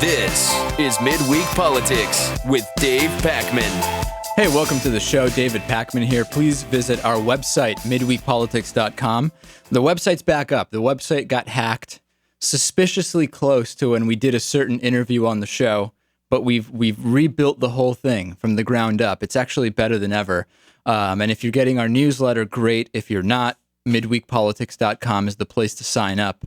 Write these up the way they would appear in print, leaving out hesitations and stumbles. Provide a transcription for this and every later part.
This is Midweek Politics with Dave Pakman. Hey, welcome to the show. David Pakman here. Please visit our website, midweekpolitics.com. The website's back up. The website got hacked suspiciously close to when we did a certain interview on the show, but we've rebuilt the whole thing from the ground up. It's actually better than ever. And if you're getting our newsletter, great. If you're not, midweekpolitics.com is the place to sign up.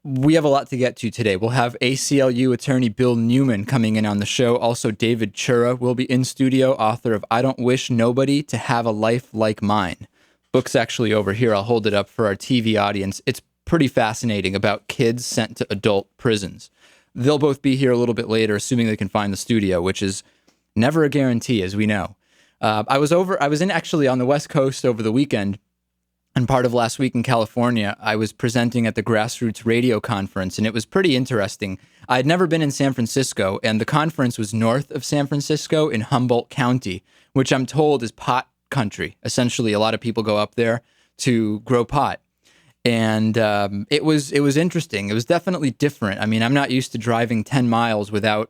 We have a lot to get to today. We'll have ACLU attorney Bill Newman coming in on the show. Also, David Chura will be in studio, author of I Don't Wish Nobody to Have a Life Like Mine. Book's actually over here. I'll hold it up for our TV audience. It's pretty fascinating about kids sent to adult prisons. They'll both be here a little bit later, assuming they can find the studio, which is never a guarantee, as we know. I was actually on the West Coast over the weekend. And part of last week in California, I was presenting at the Grassroots Radio Conference, and it was pretty interesting. I had never been in San Francisco, and the conference was north of San Francisco in Humboldt County, which I'm told is pot country. Essentially, a lot of people go up there to grow pot. And it was interesting. It was definitely different. I mean, I'm not used to driving 10 miles without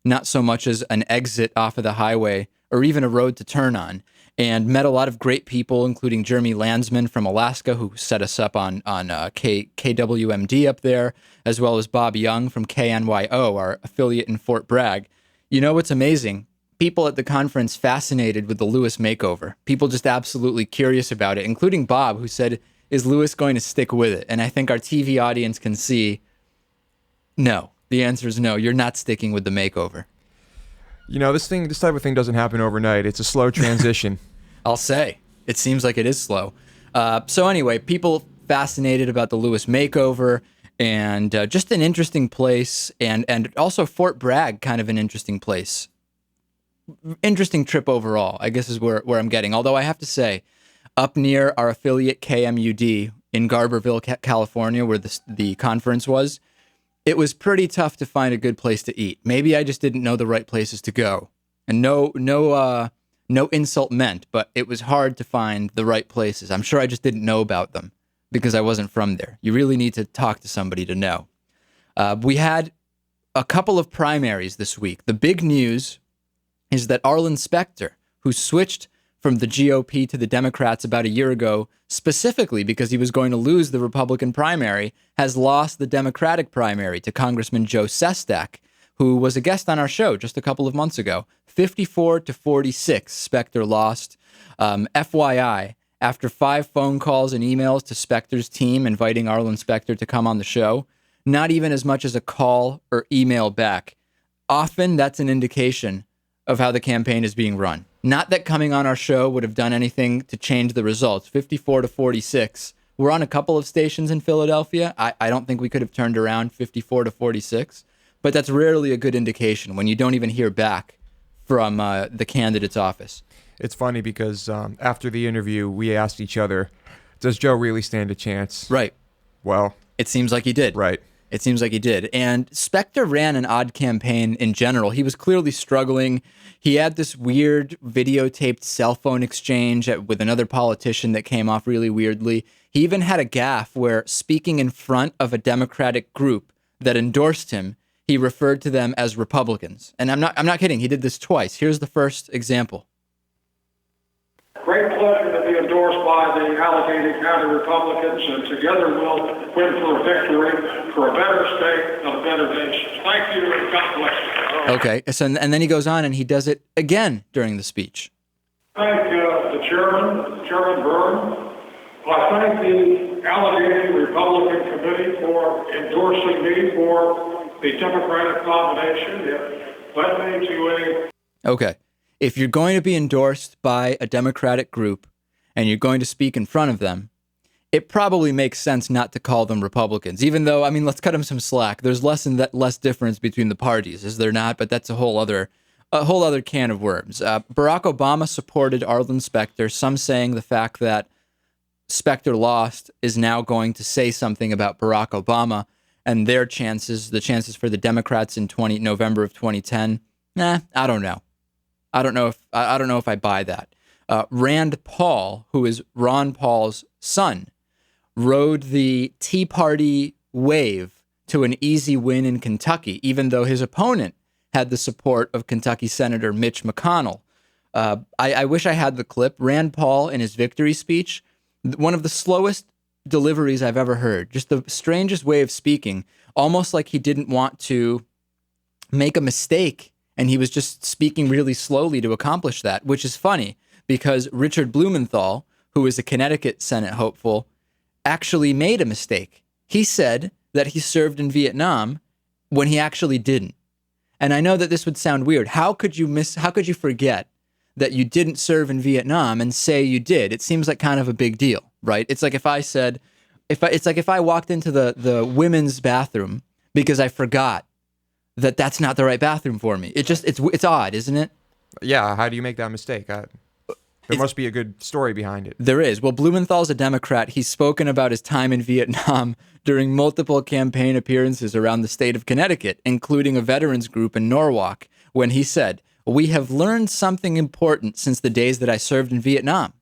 not so much as an exit off of the highway or even a road to turn on. And met a lot of great people, including Jeremy Landsman from Alaska, who set us up on KWMD up there, as well as Bob Young from KNYO, our affiliate in Fort Bragg. You know what's amazing? People at the conference fascinated with the Louis makeover. People just absolutely curious about it, including Bob, who said, is Louis going to stick with it? And I think our TV audience can see, no. The answer is no. You're not sticking with the makeover. You know, this type of thing doesn't happen overnight. It's a slow transition. I'll say. It seems like it is slow. So anyway, people fascinated about the Louis makeover and just an interesting place. And also Fort Bragg, kind of an interesting place. Interesting trip overall, I guess is where I'm getting. Although I have to say, up near our affiliate KMUD in Garberville, California, where the conference was, it was pretty tough to find a good place to eat. Maybe I just didn't know the right places to go. And no insult meant, but it was hard to find the right places. I'm sure I just didn't know about them because I wasn't from there. You really need to talk to somebody to know. We had a couple of primaries this week. The big news is that Arlen Specter, who switched from the GOP to the Democrats about a year ago, specifically because he was going to lose the Republican primary, has lost the Democratic primary to Congressman Joe Sestak, who was a guest on our show just a couple of months ago. 54-46, Specter lost. FYI, after 5 phone calls and emails to Specter's team inviting Arlen Specter to come on the show, not even as much as a call or email back. Often that's an indication of how the campaign is being run. Not that coming on our show would have done anything to change the results. 54-46. We're on a couple of stations in Philadelphia. I don't think we could have turned around 54-46, but that's rarely a good indication when you don't even hear back from the candidate's office. It's funny because after the interview, we asked each other, does Joe really stand a chance? Right. Well, it seems like he did. Right. It seems like he did. And Specter ran an odd campaign in general. He was clearly struggling. He had this weird videotaped cell phone exchange with another politician that came off really weirdly. He even had a gaffe where, speaking in front of a Democratic group that endorsed him, he referred to them as Republicans. And I'm not kidding. He did this twice. Here's the first example. Great pleasure to be endorsed by the Allegheny County Republicans, and together we'll win for a victory, for a better state and a better nation. Thank you, and God bless you. Okay, so, and then he goes on and he does it again during the speech. Thank the Chairman Byrne. I thank the Allegheny Republican Committee for endorsing me for the Democratic nomination. It led me to a... Okay. If you're going to be endorsed by a Democratic group and you're going to speak in front of them, it probably makes sense not to call them Republicans, even though, I mean, let's cut them some slack. There's less difference between the parties, is there not? But that's a whole other can of worms. Barack Obama supported Arlen Specter, some saying the fact that Specter lost is now going to say something about Barack Obama and their chances, the chances for the Democrats in November of 2010. I don't know. I don't know if I buy that. Rand Paul, who is Ron Paul's son, rode the Tea Party wave to an easy win in Kentucky, even though his opponent had the support of Kentucky Senator Mitch McConnell. I wish I had the clip. Rand Paul, in his victory speech, one of the slowest deliveries I've ever heard, just the strangest way of speaking, almost like he didn't want to make a mistake, and he was just speaking really slowly to accomplish that, which is funny because Richard Blumenthal, who is a Connecticut Senate hopeful, actually made a mistake. He said that he served in Vietnam when he actually didn't. And I know that this would sound weird. How could you forget that you didn't serve in Vietnam and say you did? It seems like kind of a big deal, right? It's like if I said, if I walked into the women's bathroom because I forgot that that's not the right bathroom for me. It's odd, isn't it? Yeah, how do you make that mistake? There must be a good story behind it. There is. Well, Blumenthal's a Democrat. He's spoken about his time in Vietnam during multiple campaign appearances around the state of Connecticut, including a veterans group in Norwalk, when he said, "We have learned something important since the days that I served in Vietnam."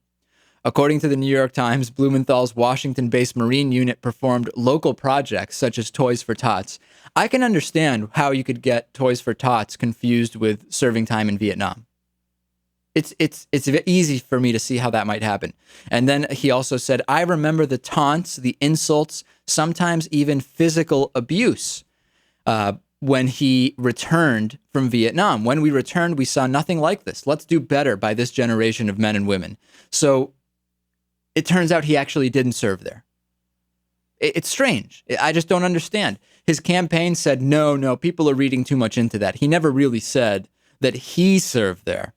According to the New York Times, Blumenthal's Washington-based Marine unit performed local projects such as Toys for Tots. I can understand how you could get Toys for Tots confused with serving time in Vietnam. It's easy for me to see how that might happen. And then he also said, "I remember the taunts, the insults, sometimes even physical abuse when he returned from Vietnam. When we returned, we saw nothing like this. Let's do better by this generation of men and women." So it turns out he actually didn't serve there. It's strange. I just don't understand. His campaign said, no, people are reading too much into that. He never really said that he served there.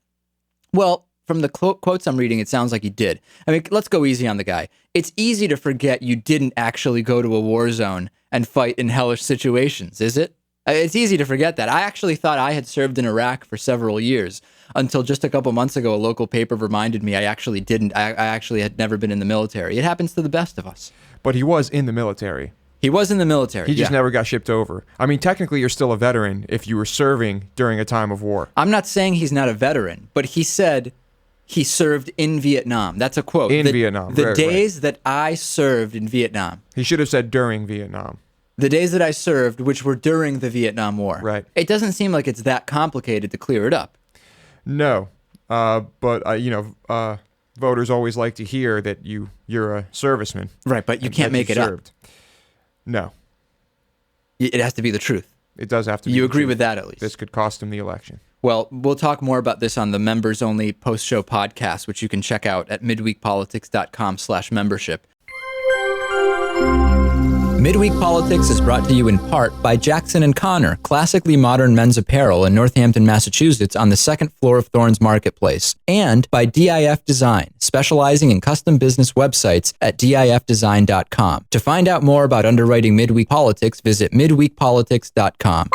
Well, from the quotes I'm reading, it sounds like he did. I mean, let's go easy on the guy. It's easy to forget you didn't actually go to a war zone and fight in hellish situations, is it? It's easy to forget that. I actually thought I had served in Iraq for several years until just a couple months ago, a local paper reminded me I actually didn't. I actually had never been in the military. It happens to the best of us. But he was in the military. He was in the military. He just never got shipped over. I mean, technically, you're still a veteran if you were serving during a time of war. I'm not saying he's not a veteran, but he said he served in Vietnam. That's a quote. Vietnam. The days that I served in Vietnam. He should have said during Vietnam. The days that I served, which were during the Vietnam War. Right. It doesn't seem like it's that complicated to clear it up. No. But voters always like to hear that you're a serviceman. Right, but you can't make it up. No. It has to be the truth. It does have to be. You agree with that, at least? This could cost him the election. Well, we'll talk more about this on the members-only post-show podcast, which you can check out at midweekpolitics.com/membership. Midweek Politics is brought to you in part by Jackson & Connor, classically modern men's apparel in Northampton, Massachusetts on the second floor of Thorne's Marketplace, and by DIF Design, specializing in custom business websites at difdesign.com. To find out more about underwriting Midweek Politics, visit midweekpolitics.com.